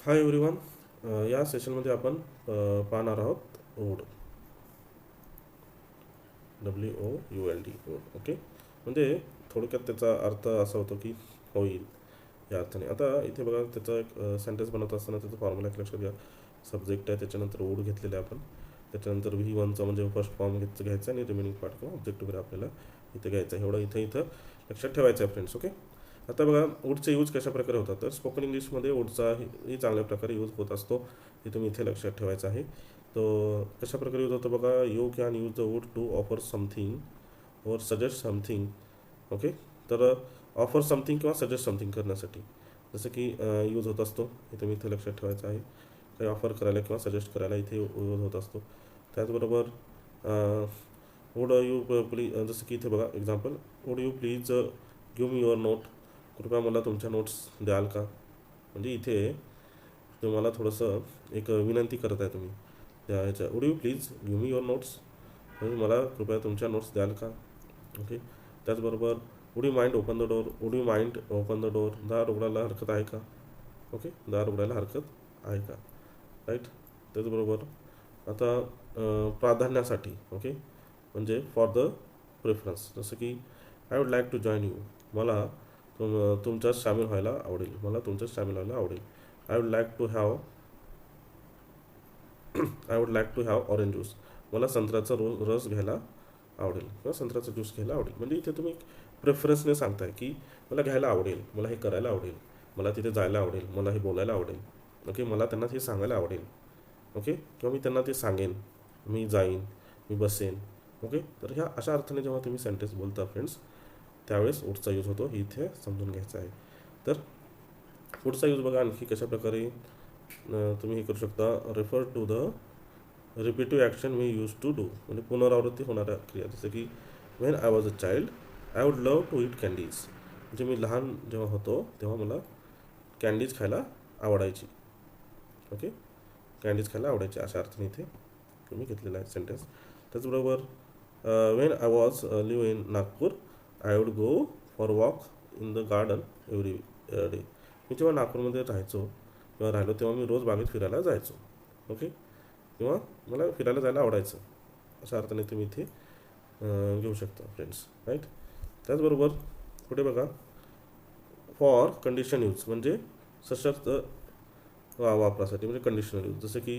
Hi everyone. या सेशनमध्ये आपण पाहणार आहोत ओड. WOULD ओड. ओके. म्हणजे थोडक्यात त्याचा अर्थ असा होतो की होईल या अर्थाने. आता इथे बघा, त्याचा एक सेंटेन्स बनवत असताना त्याचा फॉर्म्युला एक लक्षात घ्या. सब्जेक्ट आहे, त्याच्यानंतर ओड घेतलेले आपण, त्याच्यानंतर V1चा म्हणजे फर्स्ट फॉर्म घ्यायचा आणि रिमेनिंग पार्ट किंवा ऑब्जेक्ट वगैरे आपल्याला इथे घ्यायचं आहे. एवढं इथं लक्षात ठेवायचं आहे फ्रेंड्स. ओके. आता बघा, वूडचे यूज कशा प्रकारे होतात, तर स्पोकन इंग्लिशमध्ये वूडचाही चांगल्या प्रकारे यूज होत असतो. हे तुम्ही इथे लक्षात ठेवायचं आहे. तो कशा प्रकारे यूज होतो बघा. You can use the would to offer something or suggest something. Okay. तर ऑफर समथिंग किंवा सजेस्ट समथिंग करण्यासाठी जसं की यूज होत असतो. हे तुम्ही इथे लक्षात ठेवायचं आहे. काही ऑफर करायला किंवा सजेस्ट करायला इथे यूज होत असतो. त्याचबरोबर वुड यू प्लीज, जसं की इथे बघा example, would you please give me your note. कृपया मला तुमच्या नोट्स द्याल का. म्हणजे इथे तुम्हाला थोडंसं एक विनंती करत आहे तुम्ही त्या ह्याच्या. Would you please give me your notes, म्हणजे मला कृपया तुमच्या नोट्स द्याल का. ओके. त्याचबरोबर would you mind open the door. Would you mind open the door, दार उघडायला हरकत आहे का. ओके. दार उघडायला हरकत आहे का. राईट. त्याचबरोबर आता प्राधान्यासाठी. ओके. म्हणजे फॉर द प्रेफरन्स, जसं की I would like to join you. मला तुमच्यात सामील व्हायला आवडेल. मला तुमच्यात सामील व्हायला आवडेल. I would like to have I would like to have orange juice. मला संत्र्याचा रस घ्यायला आवडेल किंवा संत्र्याचा ज्यूस घ्यायला आवडेल. म्हणजे इथे तुम्ही प्रेफरन्सने सांगताय की मला घ्यायला आवडेल, मला हे करायला आवडेल, मला तिथे जायला आवडेल, मला हे बोलायला आवडेल. ओके. मला त्यांना ते सांगायला आवडेल. ओके. किंवा मी त्यांना ते सांगेन, मी जाईन, मी बसेन. ओके. तर ह्या अशा अर्थाने जेव्हा तुम्ही सेंटेन्स बोलता फ्रेंड्स, त्यावेळेस वुडचा यूज होतो. ही इथे समजून घ्यायचं आहे. तर पुढचा यूज बघा आणखी कशा प्रकारे तुम्ही हे करू शकता. Refer to the repetitive action we use to do, म्हणजे पुनरावृत्ती होणाऱ्या क्रिया. जसं की when I was a child I would love to eat candies. म्हणजे मी लहान जेव्हा होतो तेव्हा मला कॅन्डीज खायला आवडायची. ओके. कॅन्डीज खायला आवडायची अशा अर्थाने इथे तुम्ही घेतलेला आहे सेंटेन्स. त्याचबरोबर when I was live in Nagpur I would go for walk in the garden every day जेव्हा नागपूरमध्ये राहिलो तेव्हा मी रोज बागेत फिरायला जायचो. ओके. किंवा मला फिरायला जायला आवडायचं. अशा अर्थाने तुम्ही इथे घेऊ शकता फ्रेंड्स. राईट. त्याचबरोबर पुढे बघा, फॉर कंडिशन यूज म्हणजे सशर्त वापरासाठी, म्हणजे कंडिशनल यूज. जसं की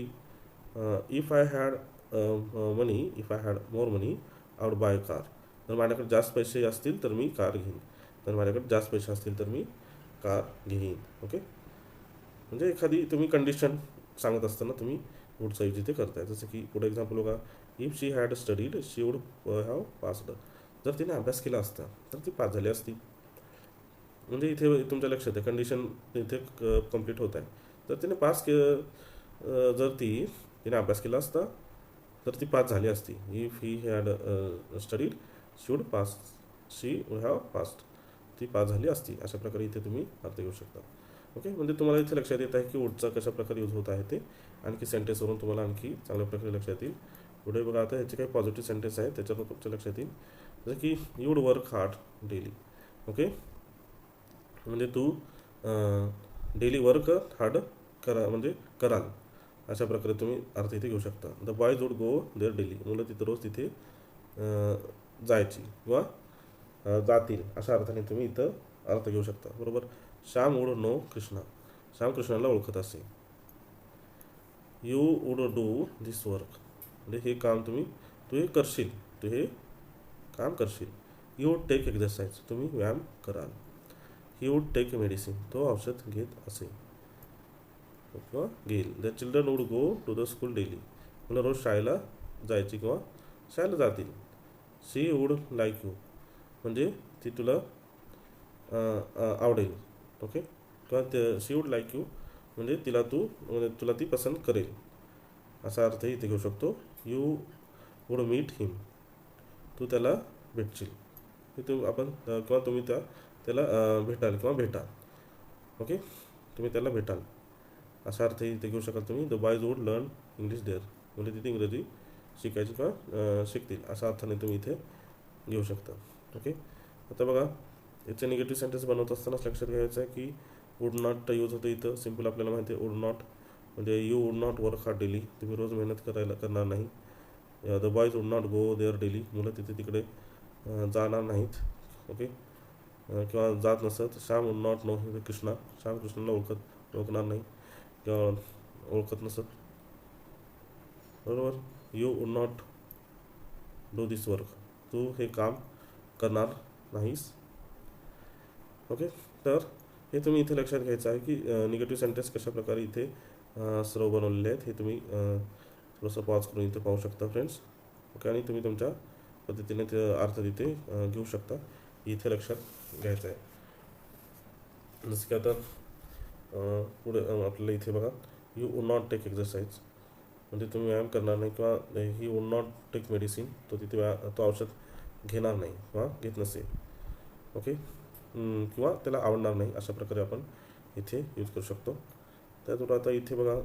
if I had money if I had more money I would by car. जर माझ्याकडे जास्त पैसे असतील तर मी कार घेईन. जर माझ्याकडे जास्त पैसे असतील तर मी कार घेईन. ओके. म्हणजे एखादी तुम्ही कंडिशन सांगत असताना तुम्ही वुडचा यूज इथे करताय. जसं की पुढे एक्झाम्पल बघा, if she had studied she would have passed. जर तिने अभ्यास केला असता तर ती पास झाली असती. म्हणजे इथे तुमच्या लक्षात आहे कंडिशन इथे कंप्लीट होत आहे. तर तिने जर तिने अभ्यास केला असता तर ती पास झाली असती. If he had studied she would pass she would have passed. ती पास झाली असती. अशा प्रकारे इथे तुम्ही अर्थ घेऊ शकता. ओके. म्हणजे तुम्हाला इथे लक्षात येत आहे की वुडचा कशा प्रकारे यूज होत आहे ते. आणखी सेंटेन्सवरून तुम्हाला आणखी चांगल्या प्रकारे लक्षात येईल. पुढे बघा, आता ह्याचे काही पॉझिटिव्ह सेंटेन्स आहेत त्याच्यावर तुमच्या लक्षात येईल. जसं की you would work hard daily. Okay. म्हणजे तू डेली वर्क हार्ड म्हणजे कराल. अशा प्रकारे तुम्ही अर्थ इथे घेऊ शकता. The boys would go there daily. मुलं तिथं रोज तिथे जायची किंवा जातील. अशा अर्थाने तुम्ही इथं अर्थ घेऊ शकता. बरोबर. Shyam would know Krishna. श्याम कृष्णाला ओळखत असे. You would do this work. म्हणजे हे काम तू हे करशील. तू हे काम करशील. You would take exercise. तुम्ही व्यायाम कराल. He would take medicine. तो औषध घेत असे किंवा घेईल. The children would go to the school daily. मुलं रोज शाळेला जायची किंवा शाळेला जातील. She would like you. म्हणजे ती तुला आवडेल. ओके. किंवा शी वुड लाईक यू म्हणजे म्हणजे तुला ती पसंत करेल. असा अर्थही इथे घेऊ शकतो. यू वुड मीट हिम. तू त्याला भेटशील. आपण किंवा तुम्ही त्याला भेटाल किंवा भेटाल. ओके. तुम्ही त्याला भेटाल. असा अर्थही इथे घेऊ शकाल तुम्ही. The boys would learn English there. म्हणजे तिथे इंग्रजी शिकायची किंवा शिकतील. असा अर्थाने तुम्ही इथे घेऊ शकता. ओके. आता बघा, याचे निगेटिव्ह सेंटेन्स बनवत असतानाच लक्षात घ्यायचं आहे की वुड नॉट यूज होतं इथं. सिम्पल आपल्याला माहिती आहे वुड नॉट म्हणजे you would not work hard daily, तुम्ही रोज मेहनत करणार नाही. The boys would not go there daily, मुलं तिथे तिकडे जाणार नाहीत. ओके. किंवा जात नसत. Shyam would not know Krishna, Shyam कृष्णाला ओळखणार नाही किंवा ओळखत नसत. बरोबर. You would not do this work, तू हे काम करणार नाहीस. ओके. तर हे तुम्ही इथे लक्षात घ्यायचं आहे की निगेटिव्ह सेंटेन्स कशाप्रकारे इथे सर्व बनवलेले आहेत हे तुम्ही थोडंसं पॉज करून इथे पाहू शकता फ्रेंड्स. ओके. आणि तुम्ही तुमच्या पद्धतीने ते अर्थ तिथे घेऊ शकता, इथे लक्षात घ्यायचं आहे. जसं की आता पुढे आपल्याला इथे बघा, you would not take exercise, म्हणजे तुम्ही व्यायाम करणार नाही किंवा he would not take medicine, तो तिथे तो औषध घेणार नाही किंवा घेत नसेल. ओके. किंवा त्याला आवडणार नाही, अशा प्रकारे आपण इथे यूज करू शकतो. त्यातून आता इथे बघा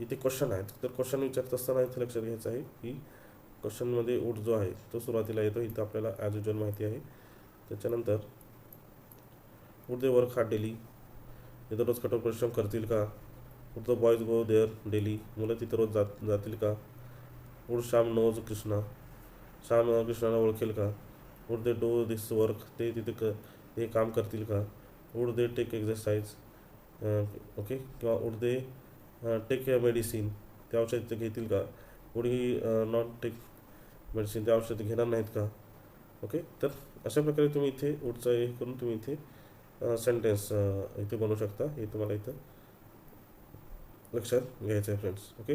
इथे क्वेश्चन आहेत. तर क्वेश्चन विचारत असताना इथे लक्षात घ्यायचं आहे की क्वेश्चनमध्ये वुड जो आहे तो सुरुवातीला येतो. इथं आपल्याला ॲज युजल माहिती आहे. त्याच्यानंतर would they work hard daily, हे दररोज कठोर परिश्रम करतील का. Would the boys go there daily, मुलं तिथं रोज जातील का. वुड श्याम नोज कृष्णा, श्याम कृष्णाला ओळखेल का. Would they do this work, ते तिथे ते काम करतील का. Would they take exercise, okay. किंवा वुड दे टेक मेडिसिन, ते औषध ते घेतील का. Would he not take medicine, ते औषध घेणार नाहीत का. ओके. तर अशा प्रकारे तुम्ही इथे वुडचं हे करून तुम्ही इथे सेंटेन्स इथे बनवू शकता. हे तुम्हाला इथं लक्षात घ्यायचं आहे फ्रेंड्स. ओके.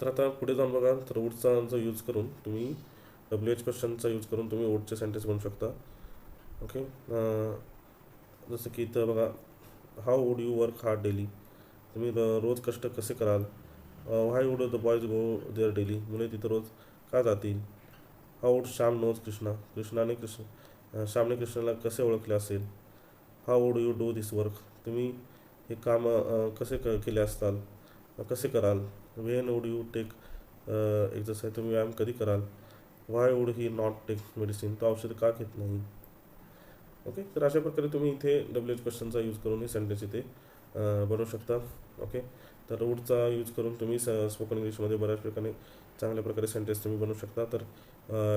तर आता पुढे जाऊन बघा, तर वुडचा जो यूज करून तुम्ही WH क्वेश्चनचा यूज करून तुम्ही वुडचे सेंटेन्स बनवू शकता. ओके. जसं की इथं बघा, how would you work hard daily, तुम्ही रोज कष्ट कसे कराल. Why would the boys go there daily, मुले तिथं रोज का जातील. How would Shyam knows Krishna, श्यामने कृष्णाला कसे ओळखले असेल. How would you do this work, तुम्ही हे काम कसे केले असताल, कसे कराल. When would you take exercise, तुम्ही व्यायाम कधी कराल. Why would he not take medicine, तो औषध का घेत नाही. ओके. तर अशा प्रकारे तुम्ही इथे WH क्वेश्चनचा यूज करून हे सेंटेन्स इथे बनवू शकता. ओके. तर वुडचा यूज करून तुम्ही स्पोकन इंग्लिशमध्ये बऱ्याच प्रकारे चांगल्या प्रकारे सेंटेन्स तुम्ही बनवू शकता. तर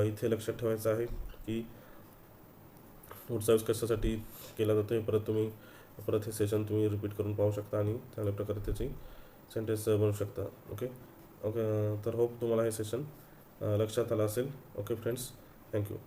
इथे लक्षात ठेवायचं आहे की वुडचा यूज कशासाठी केला जातो हे परत हे सेशन तुम्ही रिपीट करून पाहू शकता आणि चांगल्या प्रकारे त्याची सेंटेन्स बनवू शकता. ओके. ओके. तर होप तुम्हाला हे सेशन लक्षात आलं असेल. Okay friends, thank you.